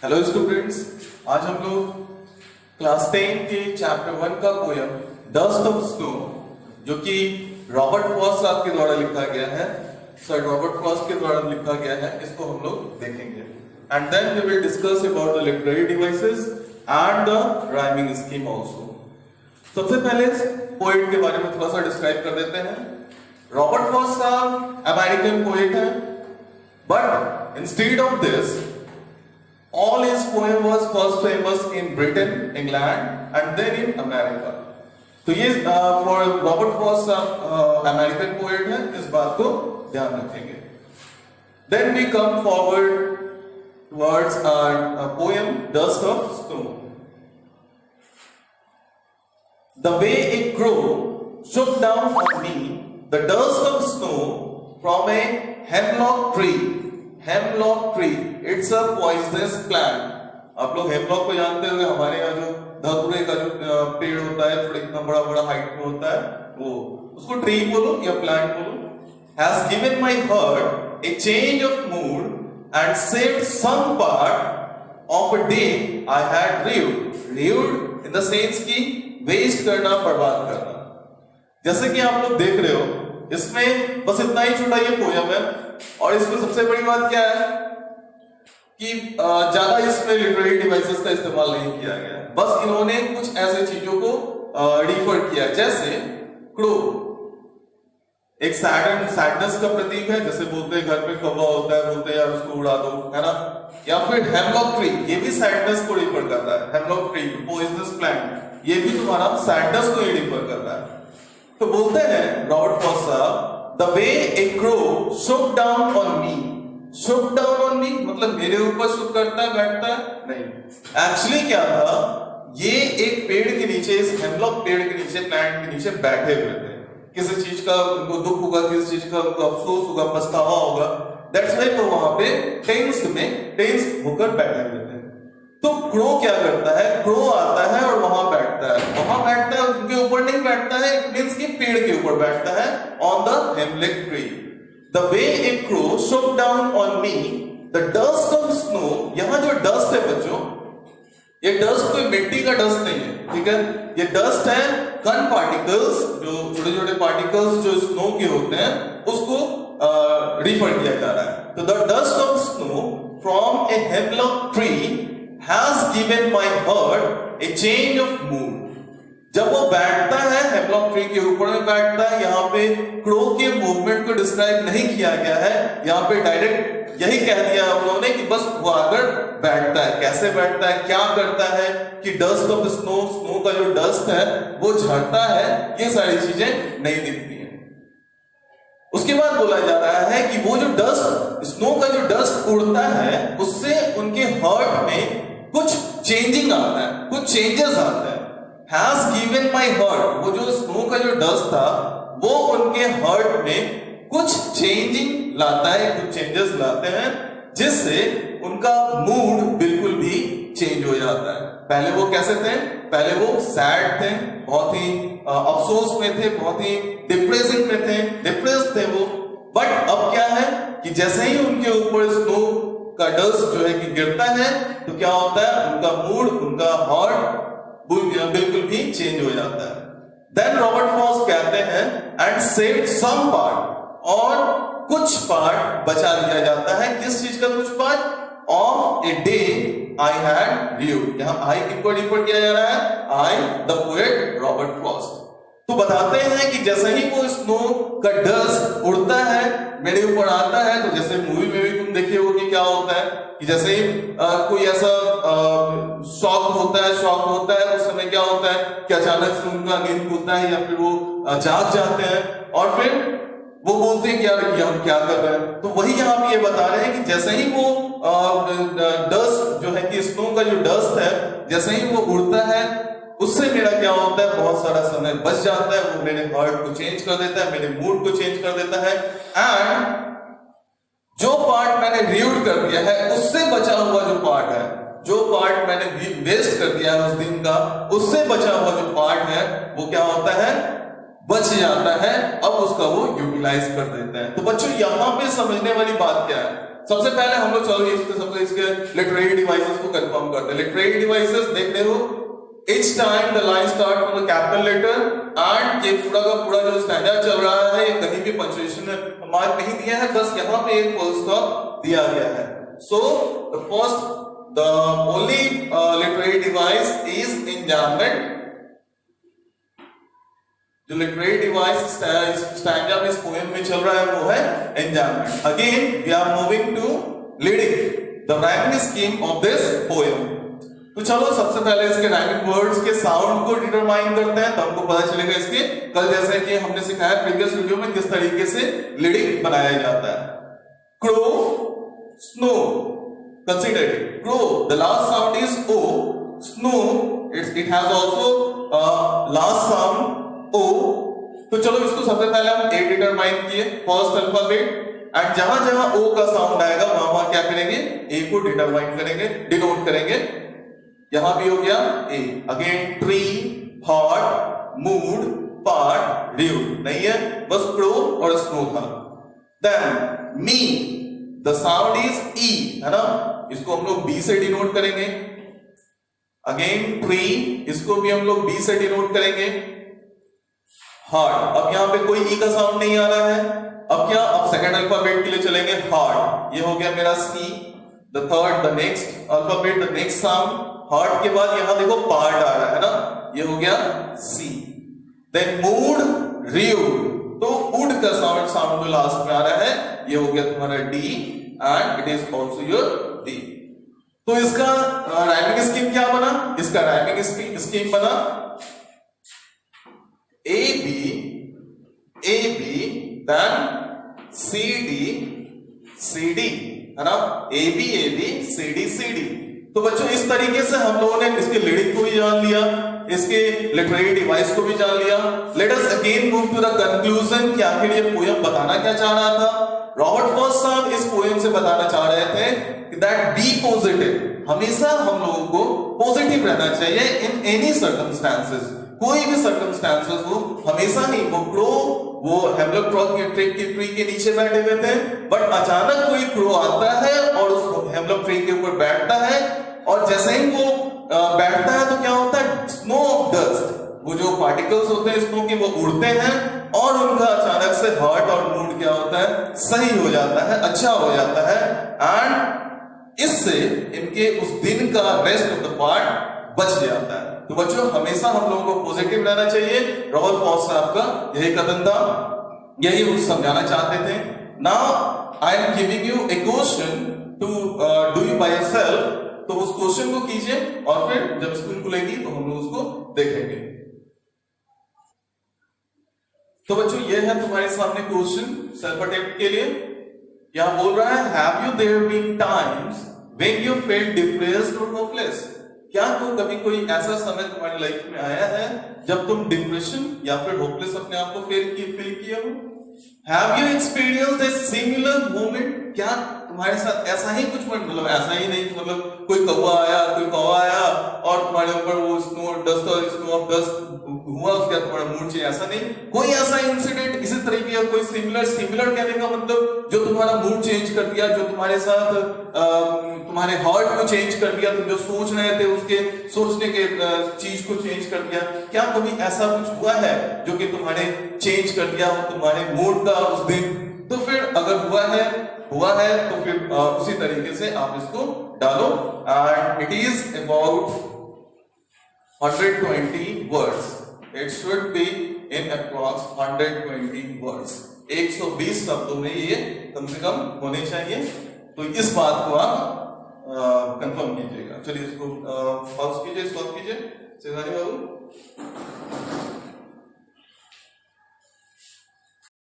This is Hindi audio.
हेलो स्टूडेंट्स, आज हम लोग क्लास 10 के चैप्टर 1 का पोयम डस्ट ऑफ स्नो जो कि रॉबर्ट फ्रॉस्ट साहब के द्वारा लिखा गया है, सर रॉबर्ट फ्रॉस्ट के द्वारा लिखा गया है, इसको हम लोग देखेंगे and then we will discuss about the literary devices and the rhyming scheme also. सबसे पहले पोएट के बारे में थोड़ा सा डिस्क्राइब कर देते हैं। रॉबर्ट फ्रॉस्ट साहब अमेरिकन पोएट है, but instead of this all his poem was first famous in Britain, England and then in America. तो ये for Robert Frost American poet है, इस बात को ध्यान रखेंगे। Then we come forward towards our poem Dust of Snow. The way a crow shook down on me the dust of snow from a hemlock tree. Hemlock tree, it's a poisonous plant. आप लोग हेमलॉक को जानते होंगे, हमारे यहाँ जो धतूरे का जो पेड़ होता है, थोड़ा इतना बड़ा बड़ा हाइट में होता है, वो उसको ट्री बोलो या प्लांट बोलो। Has given my heart a change of mood and saved some part of a day I had rued in the sense की वेस्ट करना, बर्बाद करना। जैसे कि आप लोग देख रहे हो, इसमें बस इतना ही छोटा ये पोयम है और इसमें सबसे बड़ी बात क्या है कि ज्यादा इसमें लिटरेरी डिवाइसेस का इस्तेमाल नहीं किया गया, बस इन्होंने कुछ ऐसे चीजों को रिफर किया, जैसे क्रो एक सैडनेस का प्रतीक है, जैसे बोलते हैं घर पे कौवा होता है, बोलते हैं यार उसको उड़ा दो, है ना। या फिर हेमलॉक ट्री, ये भी सैडनेस को रिफर करता है। हेमलॉक ट्री पॉइजनस प्लांट, ये भी तुम्हारा सैडनेस को ही रिफर करता है। तो बोलते हैं रॉबर्ट फ्रॉस्ट साहब, The way a crow shook down on me, shook down on me मतलब मेरे ऊपर शुक करता है, बैठता है, नहीं। एक्चुअली क्या था, ये एक पेड़ के नीचे, इस हेमलॉक पेड़ के नीचे, प्लांट के नीचे बैठे हुए थे। किसी चीज का उनको दुख होगा, किसी चीज का उनको अफसोस होगा, पछतावा होगा, दैट्स व्हाई वो वहां पे टेंस होकर बैठे हुए थे। तो क्रो क्या करता है, क्रो आता है और वहां बैठता है, उनके ऊपर नहीं बैठता है, इट मींस कि पेड़ के ऊपर बैठता है, on the hemlock tree. The way A crow shook down on me the dust of snow, यहां जो डस्ट है बच्चों, ये डस्ट कोई मिट्टी का डस्ट नहीं है, ठीक है, ये डस्ट है कण पार्टिकल्स, जो छोटे छोटे पार्टिकल्स जो स्नो के होते हैं, उसको रिफर किया जा रहा है। तो the dust of snow from a hemlock tree has given my heart a change of mood। जब वो बैठता है, हेमलॉक ट्री के ऊपर में बैठता है, यहाँ पे क्रो के मूवमेंट को डिस्क्राइब नहीं किया गया है, यहाँ पे डायरेक्ट यही कह दिया उन्होंने कि बस वो आकर बैठता है। कैसे बैठता है, क्या करता है कि डस्ट ऑफ स्नो, स्नो का जो डस्ट है वो झड़ता है, ये सारी चीजें नहीं दिखती हैं। उसके बाद बोला जा रहा है कि वो जो डस्ट, स्नो का जो डस्ट उड़ता है, उससे उनके हार्ट में कुछ चेंजिंग आता है, कुछ चेंजेस आता है। हैज गिवन माय हार्ट, वो जो स्नो का जो डस्ट था वो उनके हार्ट में कुछ चेंजिंग लाता है, कुछ चेंजेस लाते हैं, जिससे उनका मूड बिल्कुल भी चेंज हो जाता है। पहले वो कैसे थे, पहले वो सैड थे, बहुत ही अफसोस में थे, बहुत ही डिप्रेसिंग में थे, डिप्रेस थे वो। बट अब क्या है कि जैसे ही उनके ऊपर स्नो का डस्ट जो है कि गिरता है, तो क्या होता है, उनका मूड, उनका हार्ट बिल्कुल भी चेंज हो जाता है। देन रॉबर्ट फ्रॉस्ट कहते हैं एंड सेव्ड सम पार्ट, और कुछ पार्ट बचा लिया जाता है। किस चीज का कुछ part, of a day I had rued. यहां आई किसको रिफर किया जा रहा है, I the poet Robert Frost. तो बताते हैं कि जैसे ही वो स्नो का डस्ट उड़ता है, मेरे ऊपर आता है, तो जैसे मूवी में भी तुम देखे हो कि क्या होता है कि जैसे ही कोई ऐसा शॉक होता है, उस समय क्या होता है कि अचानक से उनका नींद खुलता है या फिर वो जाग जाते हैं और फिर वो बोलते हैं कि यार ये हम क्या कर रहे हैं। तो वही यहाँ पे ये बता रहे हैं कि जैसे ही वो डस्ट जो है कि स्नो का जो डस्ट है, जैसे ही वो उड़ता है, उससे मेरा क्या होता है, बहुत सारा समय बच जाता है, वो मेरे हार्ट को चेंज कर देता है, मेरे मूड को चेंज कर देता है। एंड जो पार्ट मैंने रीव्ड कर दिया है, उससे बचा हुआ जो पार्ट है, जो पार्ट मैंने वेस्ट कर दिया है उस दिन का, उससे बचा हुआ जो पार्ट है, वो क्या होता है, बच जाता है, अब उसका वो यूटिलाइज कर देता है। तो बच्चों यहाँ पे समझने वाली बात क्या है, सबसे पहले हम लोग चलो सबसे इसके लिटरेरी डिवाइसेस को कंफर्म करते हैं। लिटरेरी डिवाइसेस देख रहे हो, each time the line start from the capital letter and ये पूरा का पूरा जो स्टैंडा चल रहा है, कहीं भी पंक्चुएशन मार्क नहीं दिया है, बस यहाँ पे एक फुल स्टॉप दिया गया है। So the only literary device is enjambment। जो लिटरेरी डिवाइस स्टैंडा में इस पोएम में चल रहा है वो है enjambment। Again we are moving to leading the rhyming scheme of this poem। तो चलो सबसे पहले इसके राइमिंग वर्ड्स के साउंड को डिटरमाइन करते हैं, तो हमको पता चलेगा इसके कल जैसे कि हमने सिखाया प्रीवियस वीडियो में किस तरीके से लीडिंग बनाया जाता है। Crow, snow, consider it. Crow, the last sound is O. Snow, it has also last sound O. तो चलो इसको सबसे पहले हम ए डिटरमाइन किए, फर्स्ट अल्फाबेट, एंड जहां जहां ओ का साउंड आएगा वहां वहां क्या करेंगे, ए को डिटरमाइन करेंगे, डिनोट करेंगे। यहां भी हो गया A. Again tree, hot, mood, part, dew नहीं है, बस प्रो और स्नो था। Then me, the sound is E, है ना, इसको हम लोग बी से डिनोट करेंगे। अगेन ट्री, इसको भी हम लोग बी से डिनोट करेंगे। हार्ट, अब यहां पे कोई ई का साउंड नहीं आ रहा है, अब क्या, अब सेकंड अल्फाबेट के लिए चलेंगे हार्ट, ये हो गया मेरा C. The third, the next alphabet, the next sound, heart के बाद यहां देखो पार्ट आ रहा है ना, ये हो गया सी। देन मूड, रियू, तो उड का साउंड जो लास्ट में आ रहा है ये हो गया तुम्हारा D, and it is also your D. तो इसका राइमिंग स्कीम क्या बना, इसका राइमिंग स्कीम बना A B then C D, है ना, ए बी सी डी। तो बच्चों इस तरीके से हम लोगों ने इसके लीडिंग को भी जान लिया, इसके लिटरेरी डिवाइस को भी जान लिया। Let us again move to the conclusion कि आखिर ये पोएम बताना क्या चाह रहा था। रॉबर्ट फॉस्ट साहब इस पोएम से बताना चाह रहे थे कि दैट बी पॉजिटिव, हमेशा हम लोगों को पॉजिटिव रहना चाहिए इन एनी सर्कमस्टेंसेस, कोई भी सर्कमस्टेंसेस हो, हमेशा नहीं। वो हेमलॉक ट्री के नीचे बैठे हुए थे, बट अचानक कोई क्रो आता है और उस हेमलॉक ट्री के ऊपर बैठता है, और जैसे ही वो बैठता है तो क्या होता है, स्नो ऑफ डस्ट, वो जो पार्टिकल्स होते हैं स्नो के वो उड़ते हैं, और उनका अचानक से हार्ट और मूड क्या होता है, सही हो जाता है, अच्छा हो जाता है, एंड इससे इनके उस दिन का रेस्ट ऑफ द पार्ट बच जाता है। तो बच्चों हमेशा हम लोगों को पॉजिटिव रहना चाहिए। रॉबर्ट फॉस्ट साहब का यही कथन था, यही वो समझाना चाहते थे। Now I am giving you a question to do you by yourself, तो उस क्वेश्चन को कीजिए और फिर जब स्कूल खुलेगी तो हम लोग उसको देखेंगे। तो बच्चों ये है तुम्हारे सामने क्वेश्चन सेल्फ अटेम्प्ट के लिए। यहां बोल रहा है, have you there been times when you felt depressed और होपलेस? क्या तो कभी कोई ऐसा समय तुम्हारी लाइफ में आया है जब तुम डिप्रेशन या फिर होपलेस अपने आप को फील किए हो? Have you experienced a similar moment? क्या तुम्हारे साथ ऐसा ही कुछ मतलब ऐसा ही नहीं, मतलब कोई कौवा आया और तुम्हारे ऊपर वो स्नो ऑफ डस्ट हुआ, उसका तुम्हारा मूड चेंज, ऐसा नहीं, कोई ऐसा इंसिडेंट इसी तरीके का कोई सिमिलर कहने का मतलब जो तुम्हारा मूड चेंज कर दिया, जो तुम्हारे साथ तुम्हारे हार्ट को चेंज कर दिया, तुम जो सोच रहे थे उसके सोचने के चीज को चेंज कर दिया। क्या कभी ऐसा कुछ हुआ है जो कि तुम्हारे चेंज कर दिया हो तुम्हारे मूड का उस दिन? तो फिर अगर हुआ है तो फिर उसी तरीके से आप इसको डालो, and it is about 120 words. It should be in approx 120 words. 120 शब्दों में ये कम से कम होने चाहिए। तो इस बात को आप कंफर्म कीजिएगा। चलिए इसको पॉज कीजिए, स्टॉप कीजिए, सिद्धार्थ बाबू।